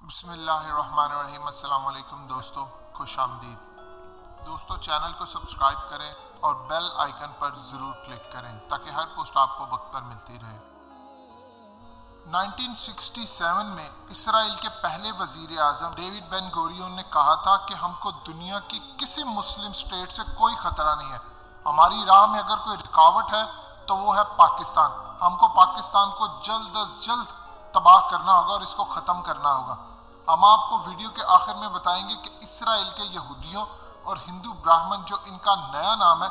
بسم اللہ الرحمن الرحیم۔ السلام علیکم دوستو، خوش آمدید۔ دوستو چینل کو سبسکرائب کریں اور بیل آئیکن پر ضرور کلک کریں تاکہ ہر پوسٹ آپ کو وقت پر ملتی رہے۔ 1967 میں اسرائیل کے پہلے وزیر اعظم ڈیوڈ بن گوریون نے کہا تھا کہ ہم کو دنیا کی کسی مسلم سٹیٹ سے کوئی خطرہ نہیں ہے۔ ہماری راہ میں اگر کوئی رکاوٹ ہے تو وہ ہے پاکستان۔ ہم کو پاکستان کو جلد از جلد تباہ کرنا ہوگا اور اس کو ختم کرنا ہوگا۔ ہم آپ کو ویڈیو کے آخر میں بتائیں گے کہ اسرائیل کے یہودیوں اور ہندو براہمن جو ان کا نیا نام ہے،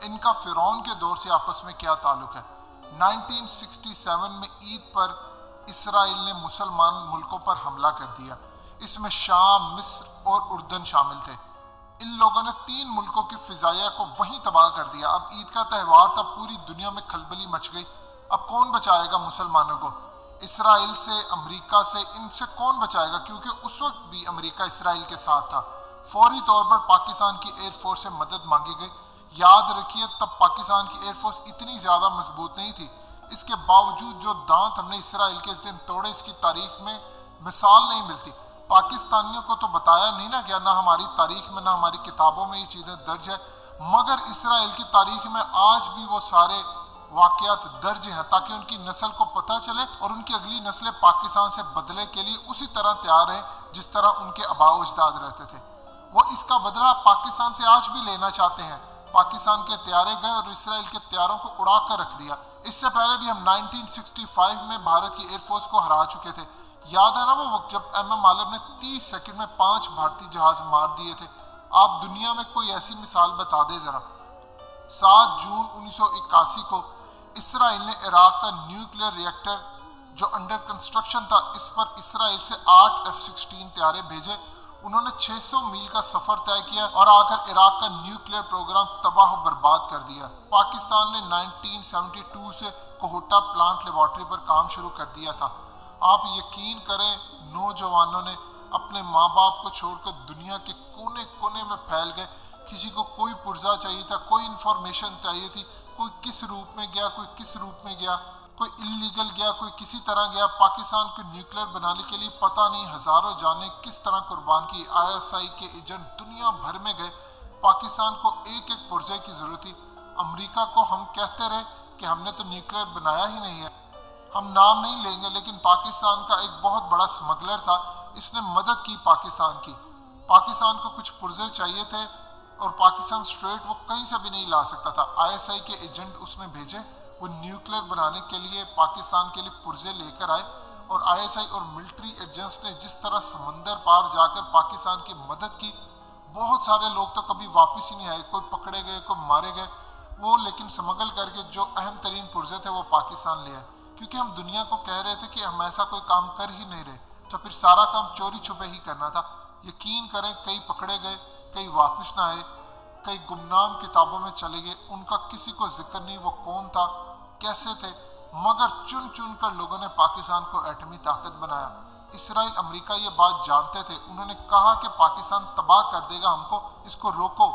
ان کا فرعون کے دور سے آپس میں کیا تعلق ہے۔ 1967 میں عید پر اسرائیل نے مسلمان ملکوں پر حملہ کر دیا۔ اس میں شام، مصر اور اردن شامل تھے۔ ان لوگوں نے 3 ملکوں کی فضائیہ کو وہیں تباہ کر دیا۔ اب عید کا تہوار تھا، پوری دنیا میں کھلبلی مچ گئی۔ اب کون بچائے گا مسلمانوں کو؟ اسرائیل سے، امریکہ سے، ان سے کون بچائے گا؟ کیونکہ اس وقت بھی امریکہ اسرائیل کے ساتھ تھا۔ فوری طور پر پاکستان کی ایئر فورس سے مدد مانگی گئی۔ یاد رکھیے تب پاکستان کی ایئر فورس اتنی زیادہ مضبوط نہیں تھی۔ اس کے باوجود جو دانت ہم نے اسرائیل کے اس دن توڑے، اس کی تاریخ میں مثال نہیں ملتی۔ پاکستانیوں کو تو بتایا نہیں نا گیا، نہ ہماری تاریخ میں نہ ہماری کتابوں میں یہ چیزیں درج ہے، مگر اسرائیل کی تاریخ میں آج بھی وہ سارے واقعات درج ہیں تاکہ ان کی نسل کو پتہ چلے اور ان کی اگلی نسلیں پاکستان سے بدلے کے لیے اسی طرح تیار ہیں جس طرح ان کے آباء و اجداد رہتے تھے۔ وہ اس کا بدلہ پاکستان سے آج بھی لینا چاہتے ہیں۔ پاکستان کے طیارے گئے اور اسرائیل کے طیاروں کو اڑا کر رکھ دیا۔ اس سے پہلے بھی ہم 1965 میں بھارت کی ایئر فورس کو ہرا چکے تھے۔ یاد ہے نا وہ وقت جب ایم عالم نے 30 سیکنڈ میں 5 بھارتی جہاز مار دیے تھے؟ آپ دنیا میں کوئی ایسی مثال بتا دے ذرا۔ 7 جون 1981 کو اسرائیل نے عراق کا نیوکلیئر ری ایکٹر جو انڈر کنسٹرکشن تھا، اس پر اسرائیل سے 8 F-16 طیارے بھیجے۔ انہوں نے 600 میل کا سفر طے کیا اور آ کر عراق کا نیوکلیئر پروگرام تباہ و برباد کر دیا۔ پاکستان نے 1972 سے کوہٹا پلانٹ لیبارٹری پر کام شروع کر دیا تھا۔ آپ یقین کریں نوجوانوں نے اپنے ماں باپ کو چھوڑ کر دنیا کے کونے کونے میں پھیل گئے۔ کسی کو کوئی پرزہ چاہیے تھا، کوئی انفارمیشن چاہیے تھی، کوئی کس روپ میں گیا، کوئی کس روپ میں گیا، کوئی انلیگل گیا، کوئی کسی طرح گیا۔ پاکستان کو نیوکلیئر بنانے کے لیے پتہ نہیں ہزاروں جانیں کس طرح قربان کی۔ ISI کے ایجنٹ دنیا بھر میں گئے۔ پاکستان کو ایک ایک پرزے کی ضرورت تھی۔ امریکہ کو ہم کہتے رہے کہ ہم نے تو نیوکلیئر بنایا ہی نہیں ہے، ہم نام نہیں لیں گے، لیکن پاکستان کا ایک بہت بڑا سمگلر تھا، اس نے مدد کی پاکستان کی۔ پاکستان کو کچھ پرزے چاہیے تھے اور پاکستان اسٹریٹ وہ کہیں سے بھی نہیں لا سکتا تھا۔ ISI کے ایجنٹ اس نے بھیجے، وہ نیوکلیئر بنانے کے لیے پاکستان کے لیے پرزے لے کر آئے، اور ISI اور ملٹری ایجنٹس نے جس طرح سمندر پار جا کر پاکستان کی مدد کی، بہت سارے لوگ تو کبھی واپس ہی نہیں آئے، کوئی پکڑے گئے، کوئی مارے گئے، وہ لیکن سمگل کر کے جو اہم ترین پرزے تھے وہ پاکستان لے آئے۔ کیونکہ ہم دنیا کو کہہ رہے تھے کہ ہم ایسا کوئی کام کر ہی نہیں رہے، تو پھر سارا کام چوری چھپے ہی کرنا تھا۔ یقین کریں کئی پکڑے گئے، کئی واپس نہ آئے، کئی گمنام کتابوں میں چلے گئے، ان کا کسی کو ذکر نہیں وہ کون تھا، کیسے تھے، مگر چن چن کر لوگوں نے پاکستان کو ایٹمی طاقت بنایا۔ اسرائیل، امریکہ یہ بات جانتے تھے، انہوں نے کہا کہ پاکستان تباہ کر دے گا ہم کو، اس کو روکو۔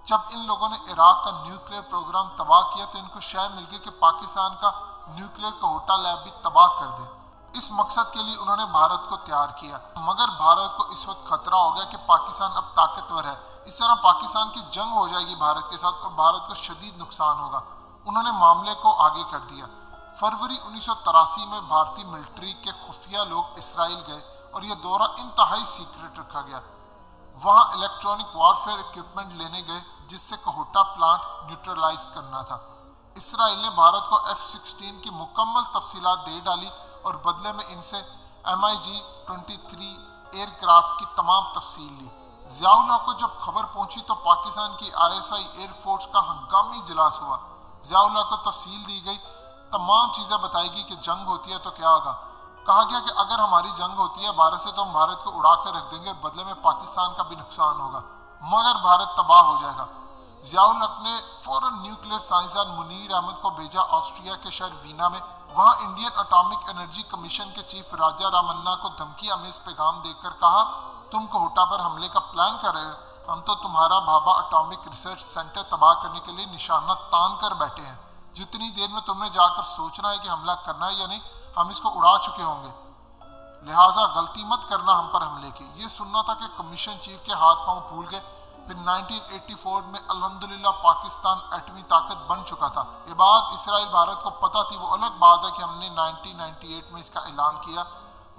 جب ان لوگوں نے عراق کا نیوکلیئر پروگرام تباہ کیا تو ان کو شے مل گئی کہ پاکستان کا نیوکلیئر کوہٹا لیب بھی تباہ کر دیں۔ اس مقصد کے لیے انہوں نے بھارت کو تیار کیا، مگر بھارت کو اس وقت خطرہ ہو گیا کہ پاکستان اب طاقتور ہے، اس طرح پاکستان کی جنگ ہو جائے گی بھارت کے ساتھ اور بھارت کو شدید نقصان ہوگا۔ انہوں نے معاملے کو آگے کر دیا۔ فروری 1983 میں بھارتی ملٹری کے خفیہ لوگ اسرائیل گئے اور یہ دورہ انتہائی سیکرٹ رکھا گیا۔ وہاں الیکٹرانک وارفیئر ایکوپمنٹ لینے گئے جس سے کوہٹا پلانٹ نیوٹرلائز کرنا تھا۔ اسرائیل نے بھارت کو F-16 کی مکمل تفصیلات دے ڈالی اور بدلے میں ان سے MiG-23 ایئر کرافٹ کی تمام تفصیل لی۔ ضیاء اللہ کو جب خبر پہنچی تو پاکستان کی ISI ایئر فورس کا ہنگامی اجلاس ہوا۔ ضیاء اللہ کو تفصیل دی گئی، تمام چیزیں بتائی گئی کہ جنگ ہوتی ہے تو کیا ہوگا۔ کہا گیا کہ اگر ہماری جنگ ہوتی ہے بھارت سے تو ہم بھارت کو اڑا کر رکھ دیں گے اور بدلے میں پاکستان کا بھی نقصان ہوگا، مگر بھارت تباہ ہو جائے گا۔ ضیاء الحق نے فوراً نیوکلیئر سائنسدان منیر احمد کو بھیجا آسٹریا کے شہر وینا میں۔ وہاں انڈین اٹامک انرجی کمیشن کے چیف راجا رامنا کو دھمکی آمیز پیغام دے کر کہا، تم کوہٹا پر حملے کا پلان کر رہے ہو، ہم تو تمہارا بھابھا اٹامک ریسرچ سینٹر تباہ کرنے کے لیے نشانہ تان کر بیٹھے ہیں، جتنی دیر میں تم نے جا کر سوچنا ہے کہ حملہ کرنا ہے یا نہیں، ہم اس کو اڑا چکے ہوں گے۔ لہٰذا غلطی مت کرنا ہم پر حملے کی۔ یہ سننا تھا کہ کمیشن چیف کے ہاتھ پاؤں پھول گئے۔ پھر 1984 میں الحمدللہ پاکستان ایٹمی طاقت بن چکا تھا۔ یہ بات اسرائیل بھارت کو پتہ تھی، وہ الگ بات ہے کہ ہم نے 1998 میں اس کا اعلان کیا،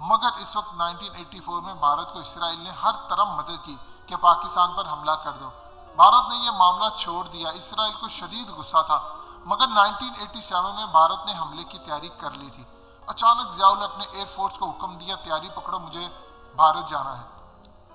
مگر اس وقت 1984 میں بھارت کو اسرائیل نے ہر طرح مدد کی کہ پاکستان پر حملہ کر دو۔ بھارت نے یہ معاملہ چھوڑ دیا، اسرائیل کو شدید غصہ تھا، مگر 1987 میں بھارت نے حملے کی تیاری کر لی تھی۔ اچانک ضیاء الحق نے ایئر فورس کو حکم دیا تیاری پکڑو، مجھے بھارت جانا ہے،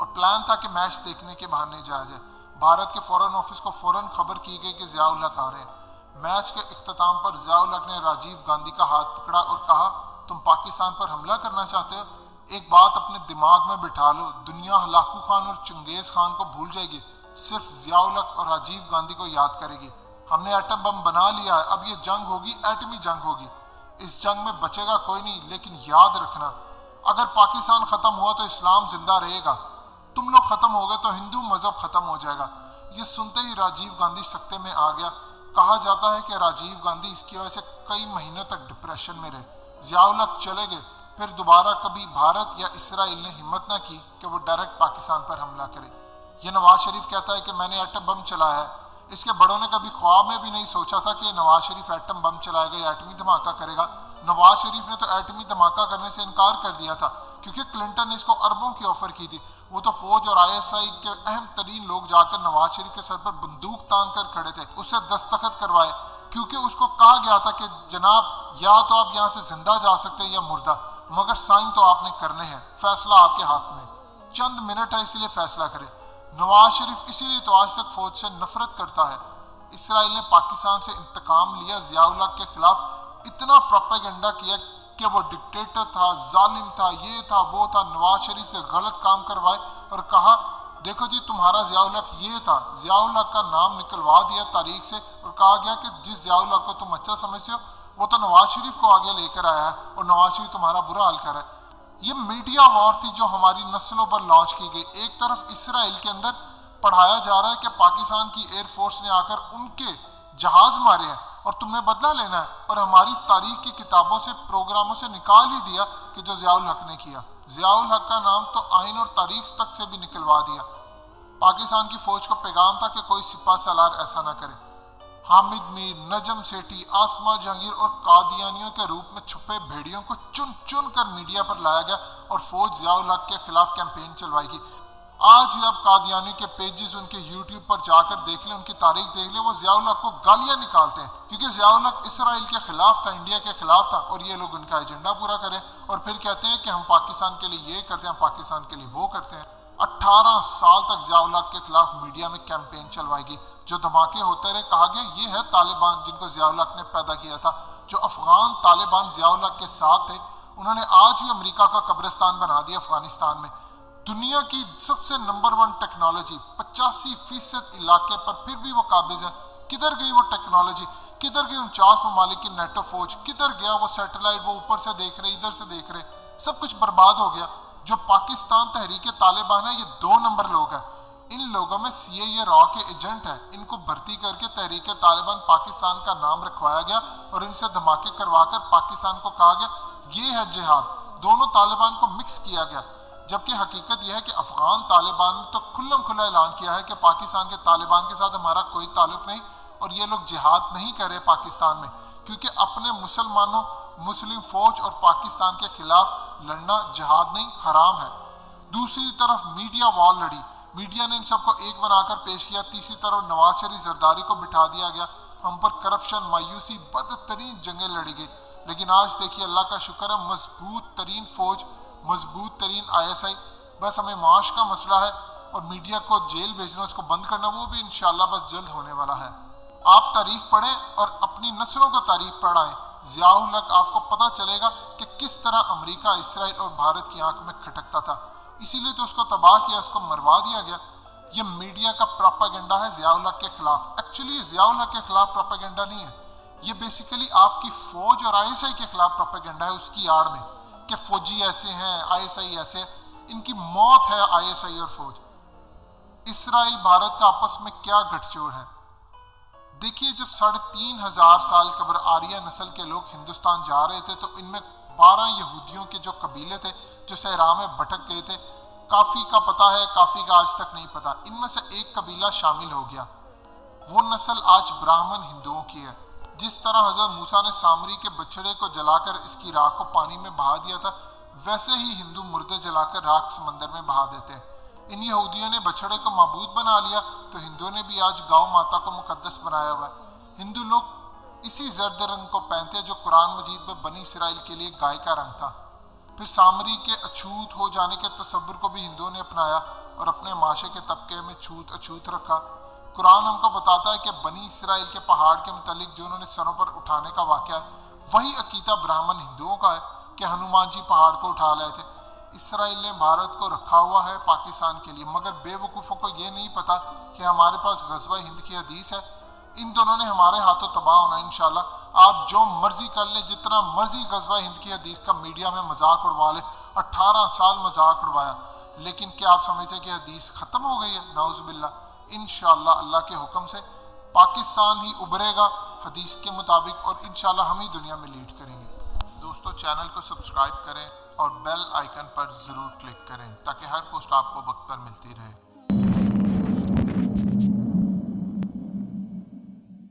اور پلان تھا کہ میچ دیکھنے کے بہانے جایا جائے۔ بھارت کے فورن آفس کو فوراً خبر کی گئی کہ ضیاء الحق آ رہے ہیں۔ میچ کے اختتام پر ضیاء الحق نے راجیو گاندھی کا ہاتھ پکڑا اور کہا تم پاکستان پر حملہ کرنا چاہتے ہو؟ ایک بات اپنے دماغ میں بٹھا لو، دنیا ہلاکو خان اور چنگیز خان کو بھول جائے گی، صرف ضیاء الحق اور راجیو گاندھی کو یاد کرے گی۔ ہم نے ایٹم بم بنا لیا ہے، اب یہ جنگ ہوگی، ایٹمی جنگ ہوگی، اس جنگ میں بچے گا کوئی نہیں، لیکن یاد رکھنا اگر پاکستان ختم ہوا تو اسلام زندہ رہے گا، تم لوگ ختم ہو گئے تو ہندو مذہب ختم ہو جائے گا۔ یہ سنتے ہی راجیو گاندھی سکتے میں آ گیا۔ کہا جاتا ہے کہ راجیو گاندھی اس کی وجہ سے کئی مہینوں تک ڈپریشن میں رہے۔ ضیاء الحق چلے گئے، پھر دوبارہ کبھی بھارت یا اسرائیل نے ہمت نہ کی کہ وہ ڈائریکٹ پاکستان پر حملہ کرے۔ یہ نواز شریف کہتا ہے کہ میں نے ایٹم بم چلایا ہے، اس کے بڑوں نے کبھی خواب میں بھی نہیں سوچا تھا کہ نواز شریف ایٹم بم چلائے گا یا ایٹمی دھماکہ کرے گا۔ نواز شریف نے تو ایٹمی دھماکہ کرنے سے انکار کر دیا تھا کیونکہ کلنٹن نے اس کو اربوں کی آفر کی تھی۔ وہ تو فوج اور ISI کے اہم ترین لوگ جا کر نواز شریف کے سر پر بندوق تان کر کھڑے تھے، اس سے دستخط کروائے، کیونکہ اس کو کہا گیا تھا کہ جناب یا تو آپ یہاں سے زندہ جا سکتے ہیں یا مردہ، مگر سائن تو آپ نے کرنے ہیں، فیصلہ آپ کے ہاتھ میں، چند منٹ ہے اسی لیے فیصلہ کرے۔ نواز شریف اسی لیے تو آج تک فوج سے نفرت کرتا ہے۔ اسرائیل نے پاکستان سے انتقام لیا، ضیاء الحق کے خلاف اتنا پروپیگنڈا کیا کہ وہ ڈکٹیٹر تھا، ظالم تھا، یہ تھا وہ تھا، نواز شریف سے غلط کام کروائے اور کہا دیکھو جی تمہارا ضیاء الحق یہ تھا، ضیاء الحق کا نام نکلوا دیا تاریخ سے اور کہا گیا کہ جس ضیاء الحق کو تم اچھا سمجھتے ہو وہ تو نواز شریف کو آگے لے کر آیا ہے اور نواز شریف تمہارا برا حال کر رہا ہے۔ یہ میڈیا وار تھی جو ہماری نسلوں پر لانچ کی گئی۔ ایک طرف اسرائیل کے اندر پڑھایا جا رہا ہے کہ پاکستان کی ایئر فورس نے آ کر ان کے جہاز مارے ہیں اور تم نے بدلہ لینا ہے، اور ہماری تاریخ کی کتابوں سے پروگراموں سے نکال ہی دیا کہ جو ضیاء الحق نے کیا۔ ضیاء الحق کا نام تو آئین اور تاریخ تک سے بھی نکلوا دیا۔ پاکستان کی فوج کو پیغام تھا کہ کوئی سپاہ سالار ایسا نہ کرے۔ حامد میر، نجم سیٹھی، آسما جہانگیر اور قادیانیوں کے روپ میں چھپے بھیڑیوں کو چن چن کر میڈیا پر لایا گیا اور فوج ضیاء الحق کے خلاف کیمپین چلوائی گئی۔ آج بھی آپ قادیانی کے پیجز ان کے یوٹیوب پر جا کر دیکھ لیں، ان کی تاریخ دیکھ لیں، وہ ضیاء الحق کو گالیاں نکالتے ہیں کیونکہ ضیاء الحق اسرائیل کے خلاف تھا، انڈیا کے خلاف تھا، اور یہ لوگ ان کا ایجنڈا پورا کریں اور پھر کہتے ہیں کہ ہم پاکستان کے لیے یہ کرتے ہیں، ہم پاکستان کے لیے وہ کرتے ہیں۔ 18 سال تک ضیاء الحق کے خلاف میڈیا میں کیمپین چلوائی گئی، جو دھماکے ہوتے رہے، کہا گیا یہ ہے طالبان جن کو ضیاء الحق نے پیدا کیا تھا۔ جو افغان طالبان ضیاء الحق کے ساتھ تھے انہوں نے آج بھی امریکہ کا قبرستان بنا دیا افغانستان میں۔ دنیا کی سب سے نمبر 1 ٹیکنالوجی 85% علاقے پر پھر بھی وہ قابض ہے۔ کدھر گئی وہ ٹیکنالوجی؟ کدھر گئی 49 ممالک کی نیٹو فوج؟ کدھر گیا وہ سیٹلائٹ؟ وہ اوپر سے دیکھ رہے، ادھر سے دیکھ رہے، سب کچھ برباد ہو گیا۔ جو پاکستان تحریک طالبان ہے یہ 2 نمبر لوگ ہیں، ان لوگوں میں CIA را کے ایجنٹ ہیں، ان کو بھرتی کر کے تحریک طالبان پاکستان کا نام رکھوایا گیا اور ان سے دھماکے کروا کر پاکستان کو کہا گیا یہ ہے جہاد۔ دونوں طالبان کو مکس کیا گیا، جبکہ حقیقت یہ ہے کہ افغان طالبان نے تو کھلم کھلا اعلان کیا ہے کہ پاکستان کے طالبان کے ساتھ ہمارا کوئی تعلق نہیں، اور یہ لوگ جہاد نہیں کر رہے پاکستان میں، کیونکہ اپنے مسلمانوں، مسلم فوج اور پاکستان کے خلاف لڑنا جہاد نہیں، حرام ہے۔ دوسری طرف میڈیا وار لڑی، میڈیا نے ان سب کو ایک بنا کر پیش کیا۔ تیسری طرف نواز شریف زرداری کو بٹھا دیا گیا، ہم پر کرپشن، مایوسی، بدترین جنگیں لڑی گئی۔ لیکن آج دیکھیے اللہ کا شکر ہے، مضبوط ترین فوج، مضبوط ترین ISI، بس ہمیں معاش کا مسئلہ ہے اور میڈیا کو جیل بھیجنا، اس کو بند کرنا، وہ بھی انشاءاللہ بس جلد ہونے والا ہے۔ آپ تاریخ پڑھیں اور اپنی نسلوں کو تاریخ پڑھائیں، ضیاء الحق آپ کو پتہ چلے گا کہ کس طرح امریکہ، اسرائیل اور بھارت کی آنکھ میں کھٹکتا تھا، اسی لیے تو اس کو تباہ کیا، اس کو مروا دیا گیا۔ یہ میڈیا کا پروپیگنڈا ہے ضیاء الحق کے خلاف۔ ایکچولی یہ ضیاء الحق کے خلاف پروپیگنڈا نہیں ہے، یہ بیسیکلی آپ کی فوج اور ISI کے خلاف پروپیگنڈا ہے، اس کی آڑ میں کہ فوجی ایسے ہیں، ISI ایسے ہیں، ان کی موت ہے ISI اور فوج۔ اسرائیل بھارت کا آپس میں کیا گھٹ چوڑ ہے؟ دیکھیے جب 3500 سال قبل آریہ نسل کے لوگ ہندوستان جا رہے تھے تو ان میں 12 یہودیوں کے جو قبیلے تھے جو صحرا میں بھٹک گئے تھے، کافی کا پتہ ہے، کافی کا آج تک نہیں پتہ، ان میں سے ایک قبیلہ شامل ہو گیا۔ وہ نسل آج براہمن ہندوؤں کی ہے۔ جس طرح حضرت موسیٰ نے سامری کے بچڑے کو جلا کر اس کی راکھ کو پانی میں بہا دیا تھا، ویسے ہی ہندو مردے جلا کر راکھ سمندر میں بہا دیتے ہیں۔ ان یہودیوں نے بچڑے کو معبود بنا لیا تو ہندوؤں نے بھی آج گاؤں ماتا کو مقدس بنایا ہوا ہے۔ ہندو لوگ اسی زرد رنگ کو پہنتے ہیں جو قرآن مجید میں بنی اسرائیل کے لیے گائے کا رنگ تھا۔ پھر سامری کے اچھوت ہو جانے کے تصور کو بھی ہندوؤں نے اپنایا اور اپنے معاشرے کے طبقے میں چھوت اچھوت رکھا۔ قرآن ہم کو بتاتا ہے کہ بنی اسرائیل کے پہاڑ کے متعلق جو انہوں نے سروں پر اٹھانے کا واقعہ ہے، وہی عقیدہ براہمن ہندوؤں کا ہے کہ ہنومان جی پہاڑ کو اٹھا لائے تھے۔ اسرائیل نے بھارت کو رکھا ہوا ہے پاکستان کے لیے، مگر بے وقوفوں کو یہ نہیں پتا کہ ہمارے پاس غزوہ ہند کی حدیث ہے۔ ان دونوں نے ہمارے ہاتھوں تباہ ہونا ہے انشاءاللہ۔ آپ جو مرضی کر لیں، جتنا مرضی غزوہ ہند کی حدیث کا میڈیا میں مذاق اڑوا لے، 18 سال مذاق اڑوایا، لیکن کیا آپ سمجھتے ہیں کہ حدیث ختم ہو گئی ہے؟ نعوذ باللہ۔ انشاءاللہ اللہ کے حکم سے پاکستان ہی ابھرے گا حدیث کے مطابق، اور انشاءاللہ ہم ہی دنیا میں لیڈ کریں گے۔ دوستو چینل کو سبسکرائب کریں اور بیل آئیکن پر ضرور کلک کریں تاکہ ہر پوسٹ آپ کو وقت پر ملتی رہے۔